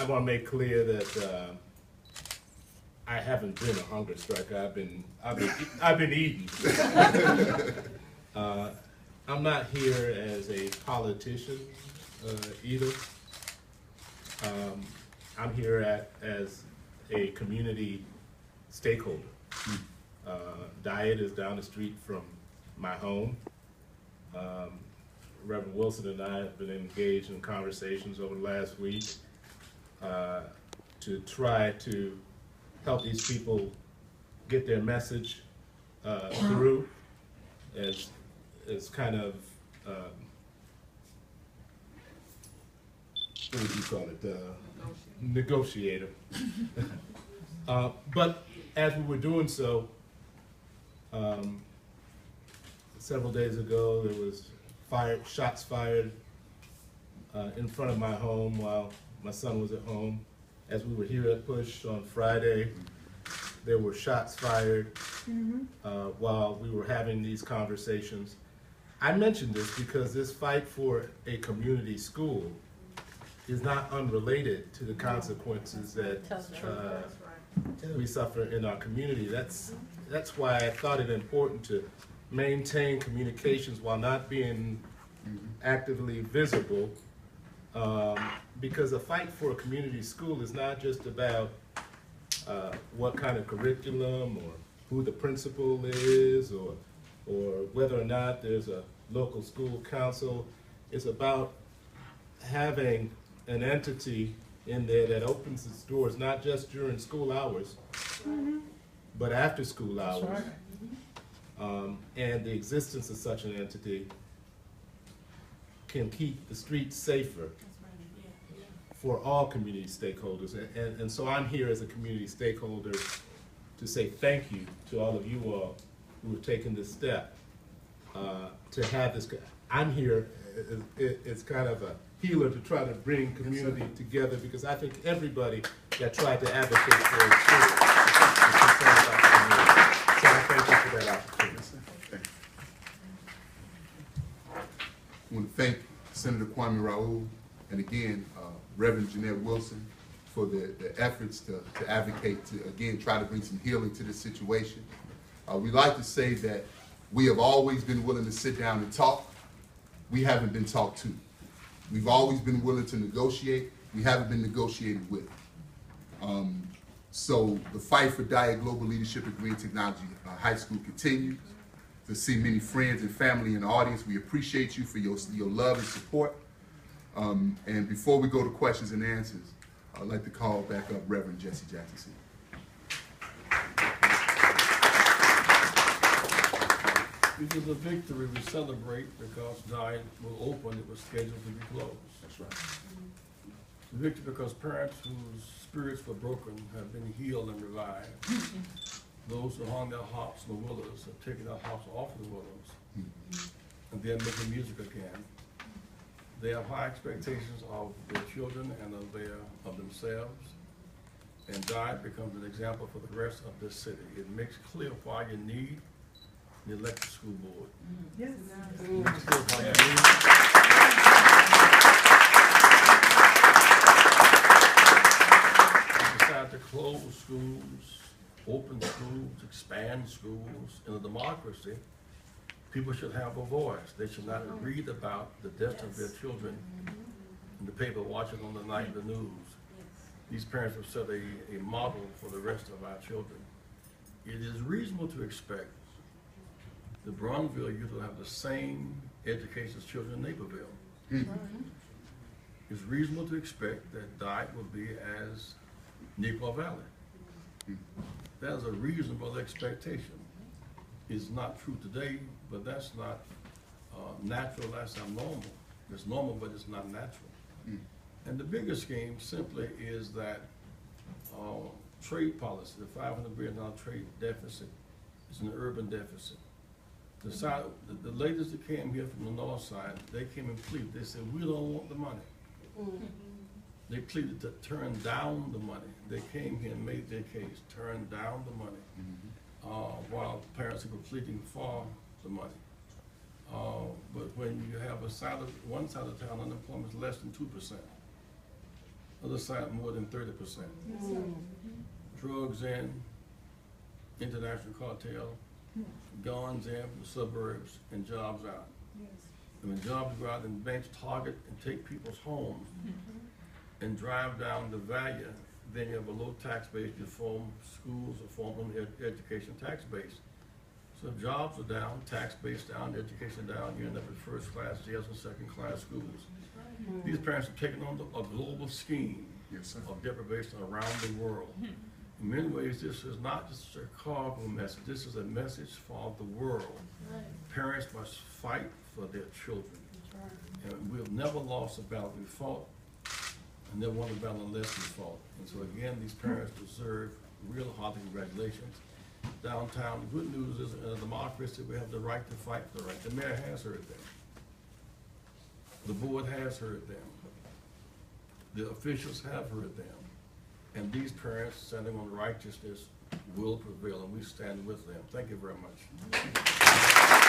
want to make clear that I haven't been a hunger striker. I've been eating. I'm not here as a politician either. I'm here as a community stakeholder. Dyett is down the street from my home. Reverend Wilson and I have been engaged in conversations over the last week to try to help these people get their message through as kind of, what would you call it, negotiator. But as we were doing so, several days ago, there was shots fired in front of my home while my son was at home. As we were here at Push on Friday, there were shots fired while we were having these conversations. I mentioned this because this fight for a community school is not unrelated to the consequences that we suffer in our community. That's why I thought it important to maintain communications while not being actively visible, because a fight for a community school is not just about what kind of curriculum or who the principal is or whether or not there's a local school council. It's about having an entity in there that opens its doors not just during school hours, but after school hours. Right. And the existence of such an entity can keep the streets safer for all community stakeholders. And so I'm here as a community stakeholder to say thank you to all of you all who have taken this step to have this. I'm here as kind of a healer to try to bring community together, because I think everybody that tried to advocate for a school is concerned about community. So I thank you for that opportunity. I want to thank Senator Kwame Raoul and again Reverend Jeanette Wilson for the efforts to advocate, to again try to bring some healing to this situation. We like to say that we have always been willing to sit down and talk. We haven't been talked to. We've always been willing to negotiate. We haven't been negotiated with. So the fight for Dyett Global Leadership at Green Technology High School continues. To see many friends and family in the audience, we appreciate you for your love and support. And before we go to questions and answers, I'd like to call back up Reverend Jackson. This is a victory we celebrate because Dyett will open, it was scheduled to be closed. That's right. It's a victory because parents whose spirits were broken have been healed and revived. Those who hung their harps in the willows have taken their harps off the willows and they're making music again. They have high expectations of their children and of themselves. And Dyett becomes an example for the rest of this city. It makes clear why you need the elected school board. Yes. Makes clear why you need it. Decide to close schools, open schools, expand schools. In a democracy, people should have a voice. They should not read about the deaths of their children in the paper, watching on the night the news. These parents have set a model for the rest of our children. It is reasonable to expect the Bronzeville youth will have the same education as children in Naperville. It's reasonable to expect that Dyett will be as Negro Valley. That is a reasonable expectation. It's not true today, but that's not natural, that's abnormal. It's normal, but it's not natural. And the bigger scheme simply is that trade policy, the $500 billion trade deficit, is an urban deficit. The ladies that came here from the north side, they came and pleaded. They said, we don't want the money. They pleaded to turn down the money. They came here and made their case, turn down the money, while parents were pleading for the money. But when you have one side of town, unemployment is less than 2%. Other side, more than 30%. Drugs in, international cartel, guns in, the suburbs, and jobs out. And when jobs go out and banks target and take people's homes and drive down the value, then you have a low tax base, you form schools or form an education tax base. So if jobs are down, tax base down, education down, you end up with first class jails and second class schools. These parents are taking on a global scheme of deprivation around the world. In many ways, this is not just a Chicago message, this is a message for the world. Parents must fight for their children. And we've never lost a battle we fought, and never won a battle unless we fought. And so again, these parents deserve real hearty congratulations. Downtown, the good news is in a democracy, we have the right to fight for the right. The mayor has heard them. The board has heard them. The officials have heard them. And these parents standing on righteousness will prevail, and we stand with them. Thank you very much.